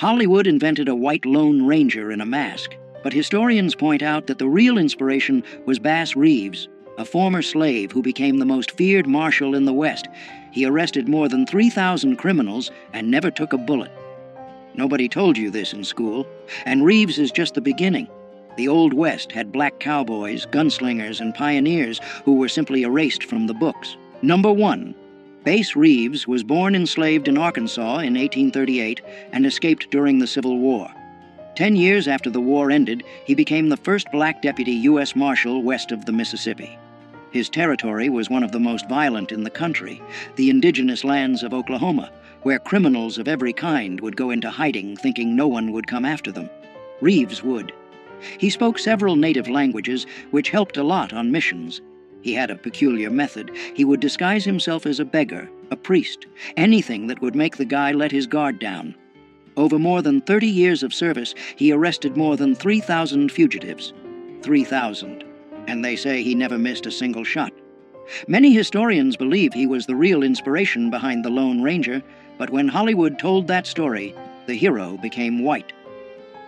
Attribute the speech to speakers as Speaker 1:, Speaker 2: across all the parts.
Speaker 1: Hollywood invented a white Lone Ranger in a mask, but historians point out that the real inspiration was Bass Reeves, a former slave who became the most feared marshal in the West. He arrested more than 3,000 criminals and never took a bullet. Nobody told you this in school, and Reeves is just the beginning. The Old West had black cowboys, gunslingers, and pioneers who were simply erased from the books. Number 1. Bass Reeves was born enslaved in Arkansas in 1838 and escaped during the Civil War. 10 years after the war ended, he became the first black deputy U.S. Marshal west of the Mississippi. His territory was one of the most violent in the country, the indigenous lands of Oklahoma, where criminals of every kind would go into hiding thinking no one would come after them. Reeves would. He spoke several native languages, which helped a lot on missions. He had a peculiar method. He would disguise himself as a beggar, a priest, anything that would make the guy let his guard down. Over more than 30 years of service, he arrested more than 3,000 fugitives. 3,000. And they say he never missed a single shot. Many historians believe he was the real inspiration behind the Lone Ranger, but when Hollywood told that story, the hero became white.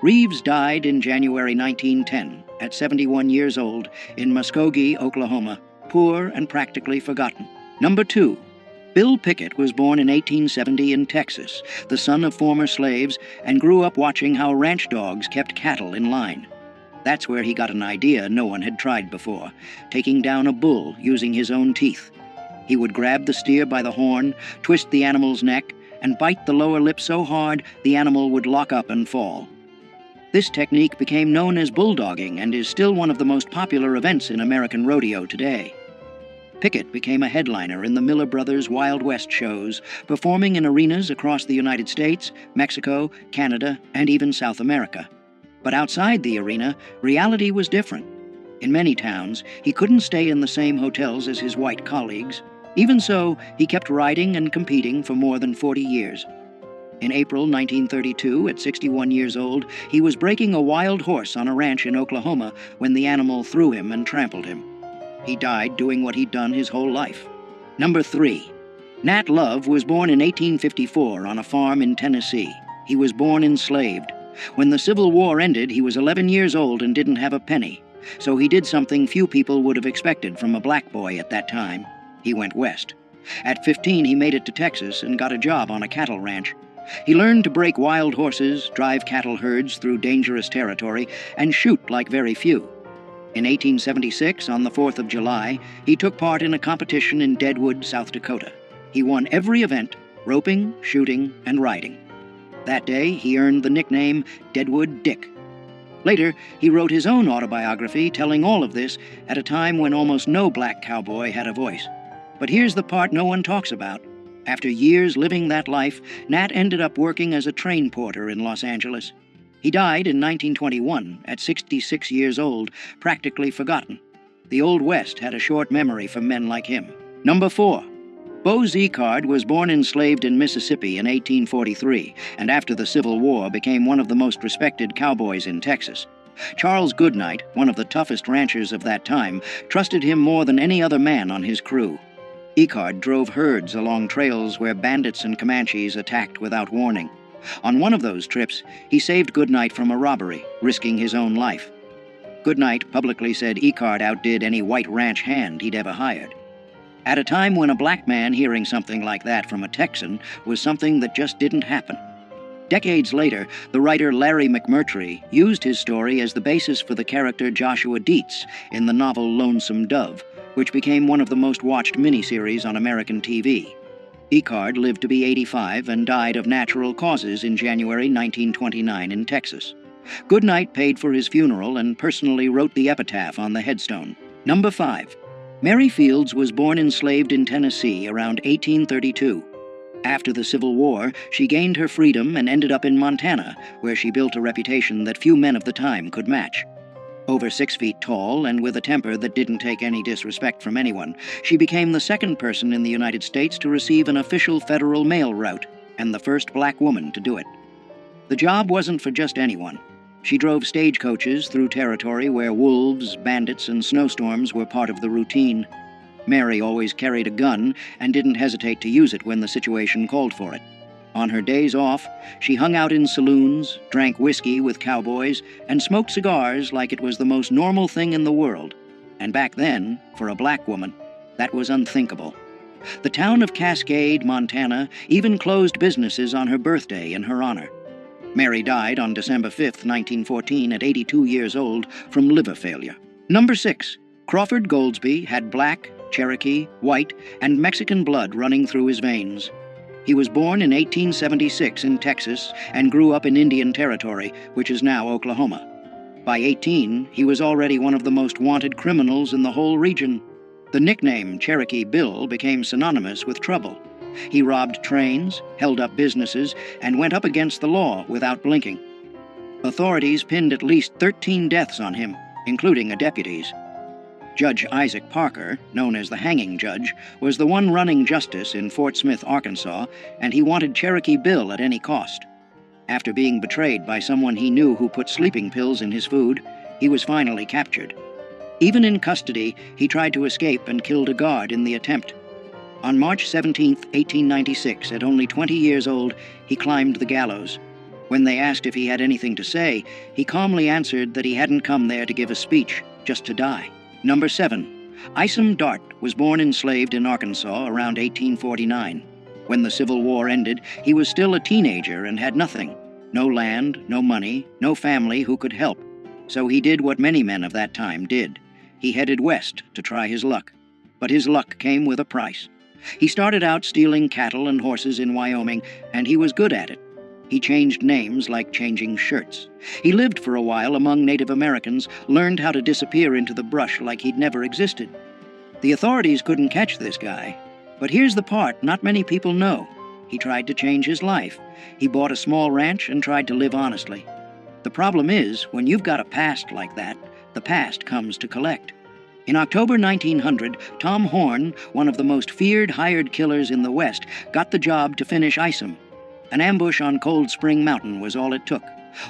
Speaker 1: Reeves died in January 1910, at 71 years old, in Muskogee, Oklahoma, poor and practically forgotten. Number 2. Bill Pickett was born in 1870 in Texas, the son of former slaves, and grew up watching how ranch dogs kept cattle in line. That's where he got an idea no one had tried before, taking down a bull using his own teeth. He would grab the steer by the horn, twist the animal's neck, and bite the lower lip so hard the animal would lock up and fall. This technique became known as bulldogging and is still one of the most popular events in American rodeo today. Pickett became a headliner in the Miller Brothers Wild West shows, performing in arenas across the United States, Mexico, Canada, and even South America. But outside the arena, reality was different. In many towns, he couldn't stay in the same hotels as his white colleagues. Even so, he kept riding and competing for more than 40 years. In April 1932, at 61 years old, he was breaking a wild horse on a ranch in Oklahoma when the animal threw him and trampled him. He died doing what he'd done his whole life. Number 3. Nat Love was born in 1854 on a farm in Tennessee. He was born enslaved. When the Civil War ended, he was 11 years old and didn't have a penny. So he did something few people would have expected from a black boy at that time. He went west. At 15, he made it to Texas and got a job on a cattle ranch. He learned to break wild horses, drive cattle herds through dangerous territory, and shoot like very few. In 1876, on the 4th of July, he took part in a competition in Deadwood, South Dakota. He won every event, roping, shooting, and riding. That day, he earned the nickname Deadwood Dick. Later, he wrote his own autobiography telling all of this at a time when almost no black cowboy had a voice. But here's the part no one talks about. After years living that life, Nat ended up working as a train porter in Los Angeles. He died in 1921 at 66 years old, practically forgotten. The Old West had a short memory for men like him. Number 4. Bo Zickard was born enslaved in Mississippi in 1843, and after the Civil War became one of the most respected cowboys in Texas. Charles Goodnight, one of the toughest ranchers of that time, trusted him more than any other man on his crew. Zickard drove herds along trails where bandits and Comanches attacked without warning. On one of those trips, he saved Goodnight from a robbery, risking his own life. Goodnight publicly said Zickard outdid any white ranch hand he'd ever hired. At a time when a black man hearing something like that from a Texan was something that just didn't happen. Decades later, the writer Larry McMurtry used his story as the basis for the character Joshua Dietz in the novel Lonesome Dove, which became one of the most watched miniseries on American TV. Zickard lived to be 85 and died of natural causes in January 1929 in Texas. Goodnight paid for his funeral and personally wrote the epitaph on the headstone. Number 5. Mary Fields was born enslaved in Tennessee around 1832. After the Civil War, she gained her freedom and ended up in Montana, where she built a reputation that few men of the time could match. Over 6 feet tall and with a temper that didn't take any disrespect from anyone, she became the second person in the United States to receive an official federal mail route, and the first black woman to do it. The job wasn't for just anyone. She drove stagecoaches through territory where wolves, bandits, and snowstorms were part of the routine. Mary always carried a gun and didn't hesitate to use it when the situation called for it. On her days off, she hung out in saloons, drank whiskey with cowboys, and smoked cigars like it was the most normal thing in the world. And back then, for a black woman, that was unthinkable. The town of Cascade, Montana, even closed businesses on her birthday in her honor. Mary died on December 5, 1914, at 82 years old from liver failure. Number 6. Crawford Goldsby had black, Cherokee, white, and Mexican blood running through his veins. He was born in 1876 in Texas and grew up in Indian Territory, which is now Oklahoma. By 18, he was already one of the most wanted criminals in the whole region. The nickname Cherokee Bill became synonymous with trouble. He robbed trains, held up businesses, and went up against the law without blinking. Authorities pinned at least 13 deaths on him, including a deputy's. Judge Isaac Parker, known as the hanging judge, was the one running justice in Fort Smith, Arkansas, and he wanted Cherokee Bill at any cost. After being betrayed by someone he knew who put sleeping pills in his food, he was finally captured. Even in custody, he tried to escape and killed a guard in the attempt. On March 17, 1896, at only 20 years old, he climbed the gallows. When they asked if he had anything to say, he calmly answered that he hadn't come there to give a speech, just to die. Number 7. Isom Dart was born enslaved in Arkansas around 1849. When the Civil War ended, he was still a teenager and had nothing. No land, no money, no family who could help. So he did what many men of that time did. He headed west to try his luck. But his luck came with a price. He started out stealing cattle and horses in Wyoming, and he was good at it. He changed names like changing shirts. He lived for a while among Native Americans, learned how to disappear into the brush like he'd never existed. The authorities couldn't catch this guy. But here's the part not many people know. He tried to change his life. He bought a small ranch and tried to live honestly. The problem is, when you've got a past like that, the past comes to collect. In October 1900, Tom Horn, one of the most feared hired killers in the West, got the job to finish Isom. An ambush on Cold Spring Mountain was all it took.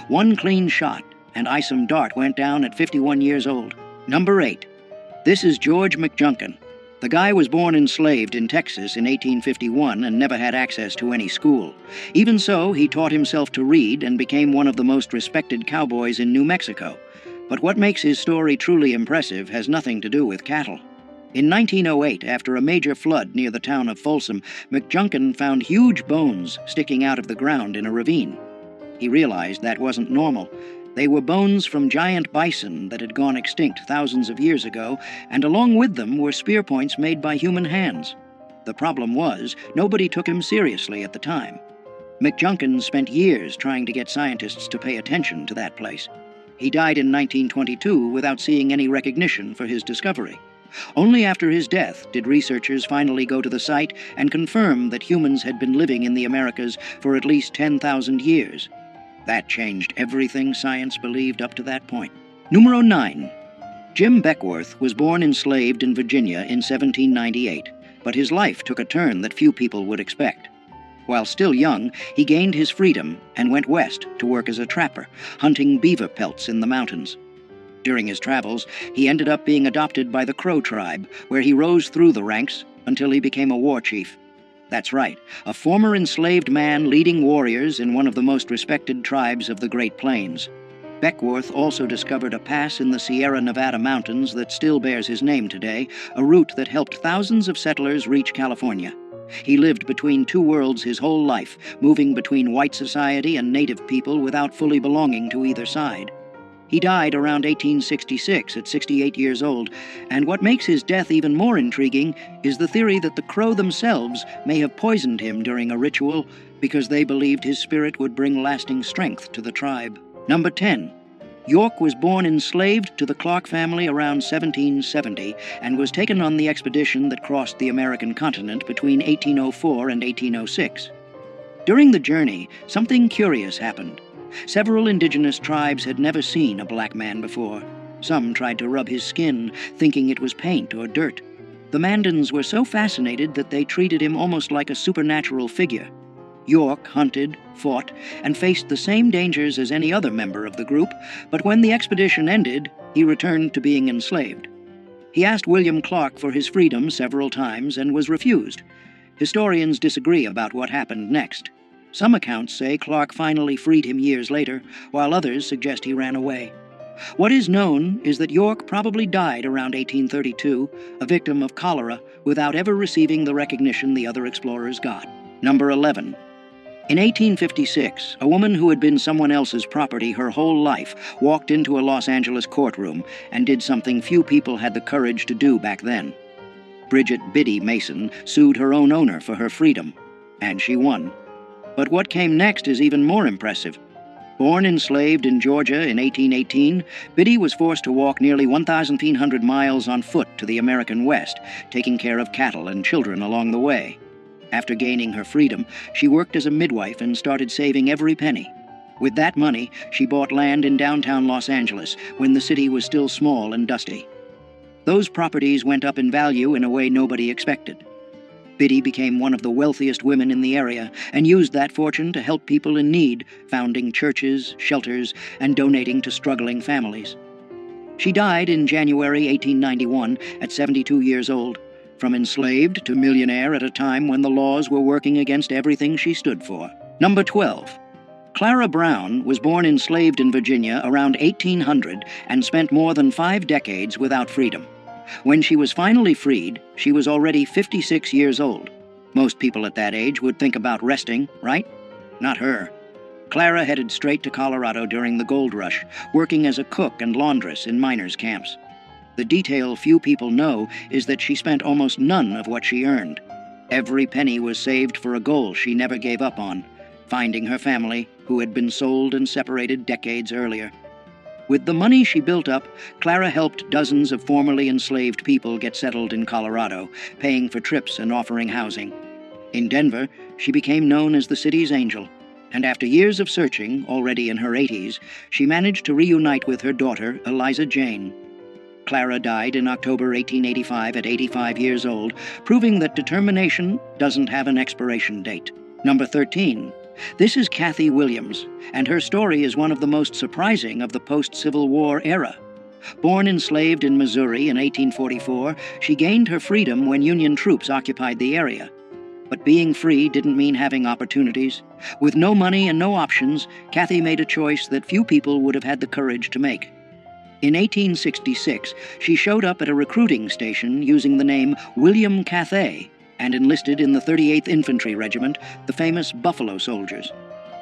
Speaker 1: One clean shot, and Isom Dart went down at 51 years old. Number 8. This is George McJunkin. The guy was born enslaved in Texas in 1851 and never had access to any school. Even so, he taught himself to read and became one of the most respected cowboys in New Mexico. But what makes his story truly impressive has nothing to do with cattle. In 1908, after a major flood near the town of Folsom, McJunkin found huge bones sticking out of the ground in a ravine. He realized that wasn't normal. They were bones from giant bison that had gone extinct thousands of years ago, and along with them were spear points made by human hands. The problem was, nobody took him seriously at the time. McJunkin spent years trying to get scientists to pay attention to that place. He died in 1922 without seeing any recognition for his discovery. Only after his death did researchers finally go to the site and confirm that humans had been living in the Americas for at least 10,000 years. That changed everything science believed up to that point. Numero 9. Jim Beckwourth was born enslaved in Virginia in 1798, but his life took a turn that few people would expect. While still young, he gained his freedom and went west to work as a trapper, hunting beaver pelts in the mountains. During his travels, he ended up being adopted by the Crow tribe, where he rose through the ranks until he became a war chief. That's right, a former enslaved man leading warriors in one of the most respected tribes of the Great Plains. Beckwourth also discovered a pass in the Sierra Nevada mountains that still bears his name today, a route that helped thousands of settlers reach California. He lived between two worlds his whole life, moving between white society and native people without fully belonging to either side. He died around 1866 at 68 years old, and what makes his death even more intriguing is the theory that the Crow themselves may have poisoned him during a ritual because they believed his spirit would bring lasting strength to the tribe. Number 10. York was born enslaved to the Clark family around 1770 and was taken on the expedition that crossed the American continent between 1804 and 1806. During the journey, something curious happened. Several indigenous tribes had never seen a black man before. Some tried to rub his skin, thinking it was paint or dirt. The Mandans were so fascinated that they treated him almost like a supernatural figure. York hunted, fought, and faced the same dangers as any other member of the group, but when the expedition ended, he returned to being enslaved. He asked William Clark for his freedom several times and was refused. Historians disagree about what happened next. Some accounts say Clark finally freed him years later, while others suggest he ran away. What is known is that York probably died around 1832, a victim of cholera, without ever receiving the recognition the other explorers got. Number 11. In 1856, a woman who had been someone else's property her whole life walked into a Los Angeles courtroom and did something few people had the courage to do back then. Bridget Biddy Mason sued her own owner for her freedom, and she won. But what came next is even more impressive. Born enslaved in Georgia in 1818, Biddy was forced to walk nearly 1,300 miles on foot to the American West, taking care of cattle and children along the way. After gaining her freedom, she worked as a midwife and started saving every penny. With that money, she bought land in downtown Los Angeles when the city was still small and dusty. Those properties went up in value in a way nobody expected. Biddy became one of the wealthiest women in the area and used that fortune to help people in need, founding churches, shelters, and donating to struggling families. She died in January 1891 at 72 years old, from enslaved to millionaire at a time when the laws were working against everything she stood for. Number 12. Clara Brown was born enslaved in Virginia around 1800 and spent more than 5 decades without freedom. When she was finally freed, she was already 56 years old. Most people at that age would think about resting, right? Not her. Clara headed straight to Colorado during the gold rush, working as a cook and laundress in miners' camps. The detail few people know is that she spent almost none of what she earned. Every penny was saved for a goal she never gave up on, finding her family, who had been sold and separated decades earlier. With the money she built up, Clara helped dozens of formerly enslaved people get settled in Colorado, paying for trips and offering housing. In Denver, she became known as the city's angel, and after years of searching, already in her 80s, she managed to reunite with her daughter, Eliza Jane. Clara died in October 1885 at 85 years old, proving that determination doesn't have an expiration date. Number 13. This is Kathy Williams, and her story is one of the most surprising of the post-Civil War era. Born enslaved in Missouri in 1844, she gained her freedom when Union troops occupied the area. But being free didn't mean having opportunities. With no money and no options, Kathy made a choice that few people would have had the courage to make. In 1866, she showed up at a recruiting station using the name William Cathay and enlisted in the 38th Infantry Regiment, the famous Buffalo Soldiers.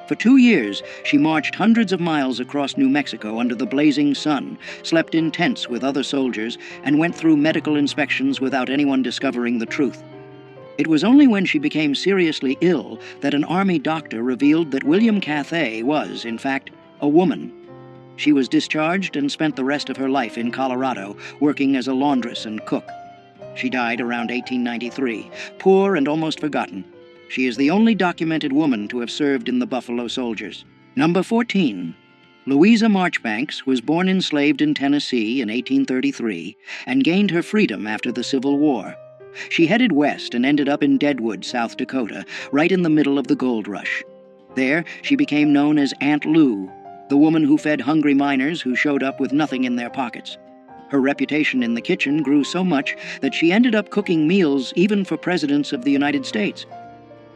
Speaker 1: For 2 years, she marched hundreds of miles across New Mexico under the blazing sun, slept in tents with other soldiers, and went through medical inspections without anyone discovering the truth. It was only when she became seriously ill that an Army doctor revealed that William Cathay was, in fact, a woman. She was discharged and spent the rest of her life in Colorado, working as a laundress and cook. She died around 1893, poor and almost forgotten. She is the only documented woman to have served in the Buffalo Soldiers. Number 14. Louisa Marchbanks was born enslaved in Tennessee in 1833 and gained her freedom after the Civil War. She headed west and ended up in Deadwood, South Dakota, right in the middle of the gold rush. There, she became known as Aunt Lou, the woman who fed hungry miners who showed up with nothing in their pockets. Her reputation in the kitchen grew so much that she ended up cooking meals even for presidents of the United States.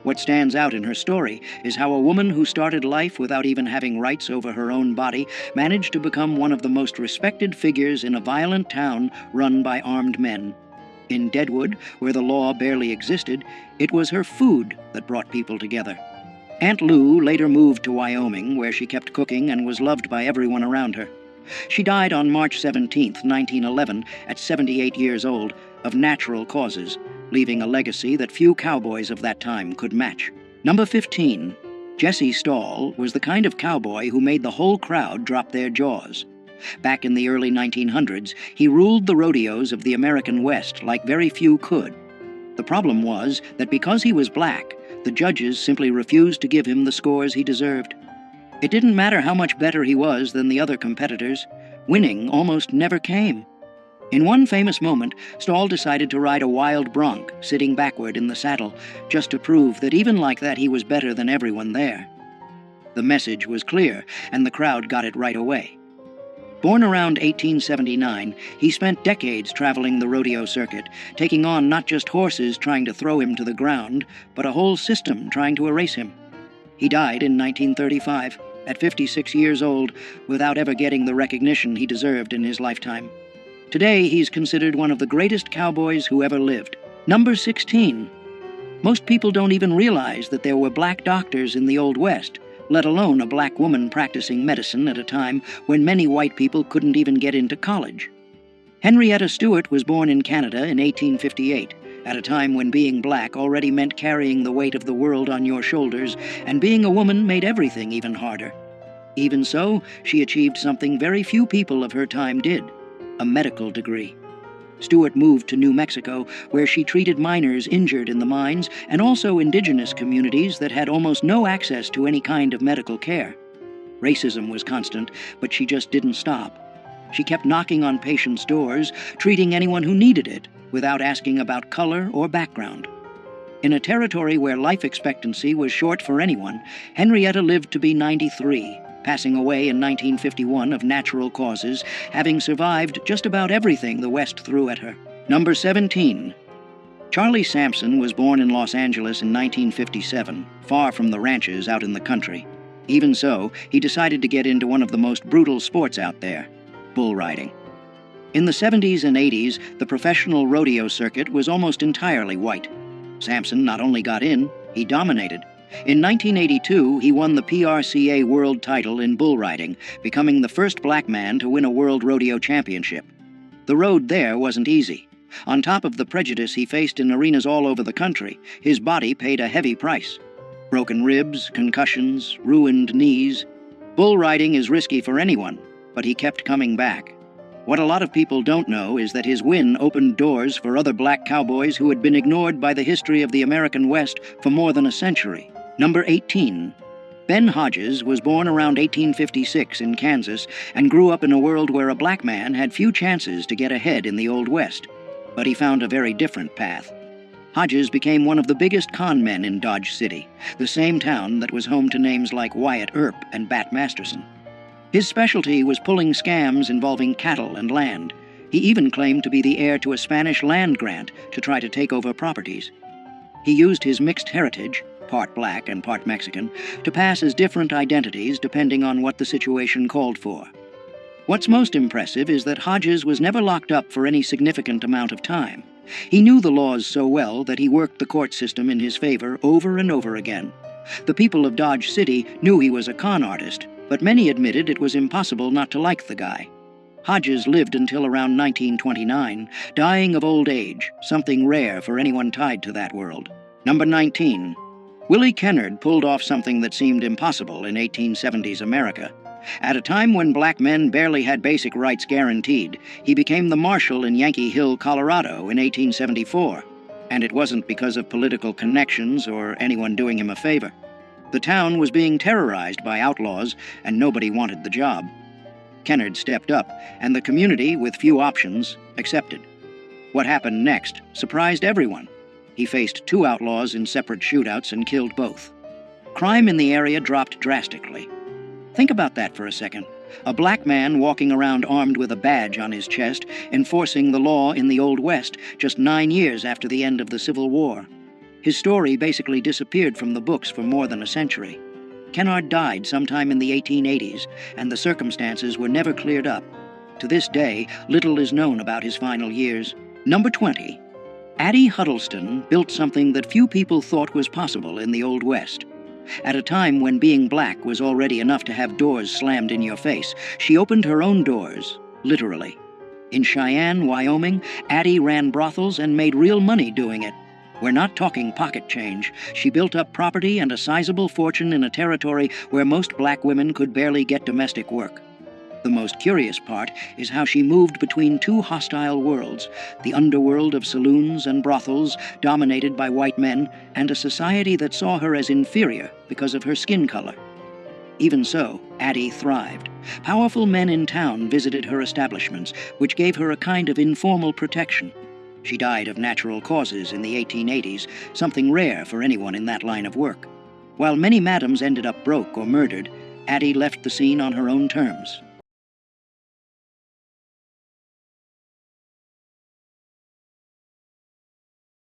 Speaker 1: What stands out in her story is how a woman who started life without even having rights over her own body managed to become one of the most respected figures in a violent town run by armed men. In Deadwood, where the law barely existed, it was her food that brought people together. Aunt Lou later moved to Wyoming, where she kept cooking and was loved by everyone around her. She died on March 17, 1911, at 78 years old, of natural causes, leaving a legacy that few cowboys of that time could match. Number 15. Jesse Stahl was the kind of cowboy who made the whole crowd drop their jaws. Back in the early 1900s, he ruled the rodeos of the American West like very few could. The problem was that because he was black, the judges simply refused to give him the scores he deserved. It didn't matter how much better he was than the other competitors. Winning almost never came. In one famous moment, Stahl decided to ride a wild bronc, sitting backward in the saddle, just to prove that even like that he was better than everyone there. The message was clear, and the crowd got it right away. Born around 1879, he spent decades traveling the rodeo circuit, taking on not just horses trying to throw him to the ground, but a whole system trying to erase him. He died in 1935, at 56 years old, without ever getting the recognition he deserved in his lifetime. Today, he's considered one of the greatest cowboys who ever lived. Number 16. Most people don't even realize that there were black doctors in the Old West, let alone a black woman practicing medicine at a time when many white people couldn't even get into college. Henrietta Stewart was born in Canada in 1858, at a time when being black already meant carrying the weight of the world on your shoulders, and being a woman made everything even harder. Even so, she achieved something very few people of her time did: a medical degree. Stewart moved to New Mexico, where she treated miners injured in the mines and also indigenous communities that had almost no access to any kind of medical care. Racism was constant, but she just didn't stop. She kept knocking on patients' doors, treating anyone who needed it, without asking about color or background. In a territory where life expectancy was short for anyone, Henrietta lived to be 93, passing away in 1951 of natural causes, having survived just about everything the West threw at her. Number 17. Charlie Sampson was born in Los Angeles in 1957, far from the ranches out in the country. Even so, he decided to get into one of the most brutal sports out there: bull riding. In the 70s and 80s, the professional rodeo circuit was almost entirely white. Sampson not only got in, he dominated. In 1982, he won the PRCA world title in bull riding, becoming the first black man to win a world rodeo championship. The road there wasn't easy. On top of the prejudice he faced in arenas all over the country, his body paid a heavy price. Broken ribs, concussions, ruined knees. Bull riding is risky for anyone, but he kept coming back. What a lot of people don't know is that his win opened doors for other black cowboys who had been ignored by the history of the American West for more than a century. Number 18. Ben Hodges was born around 1856 in Kansas and grew up in a world where a black man had few chances to get ahead in the Old West. But he found a very different path. Hodges became one of the biggest con men in Dodge City, the same town that was home to names like Wyatt Earp and Bat Masterson. His specialty was pulling scams involving cattle and land. He even claimed to be the heir to a Spanish land grant to try to take over properties. He used his mixed heritage, part black and part Mexican, to pass as different identities depending on what the situation called for. What's most impressive is that Hodges was never locked up for any significant amount of time. He knew the laws so well that he worked the court system in his favor over and over again. The people of Dodge City knew he was a con artist, but many admitted it was impossible not to like the guy. Hodges lived until around 1929, dying of old age, something rare for anyone tied to that world. Number 19. Willie Kennard pulled off something that seemed impossible in 1870s America. At a time when black men barely had basic rights guaranteed, he became the marshal in Yankee Hill, Colorado in 1874. And it wasn't because of political connections or anyone doing him a favor. The town was being terrorized by outlaws, and nobody wanted the job. Kennard stepped up, and the community, with few options, accepted. What happened next surprised everyone. He faced 2 outlaws in separate shootouts and killed both. Crime in the area dropped drastically. Think about that for a second. A black man walking around armed with a badge on his chest, enforcing the law in the Old West just 9 years after the end of the Civil War. His story basically disappeared from the books for more than a century. Kennard died sometime in the 1880s, and the circumstances were never cleared up. To this day, little is known about his final years. Number 20. Addie Huddleston built something that few people thought was possible in the Old West. At a time when being black was already enough to have doors slammed in your face, she opened her own doors, literally. In Cheyenne, Wyoming, Addie ran brothels and made real money doing it. We're not talking pocket change. She built up property and a sizable fortune in a territory where most black women could barely get domestic work. The most curious part is how she moved between 2 hostile worlds, the underworld of saloons and brothels dominated by white men, and a society that saw her as inferior because of her skin color. Even so, Addie thrived. Powerful men in town visited her establishments, which gave her a kind of informal protection. She died of natural causes in the 1880s, something rare for anyone in that line of work. While many madams ended up broke or murdered, Addie left the scene on her own terms.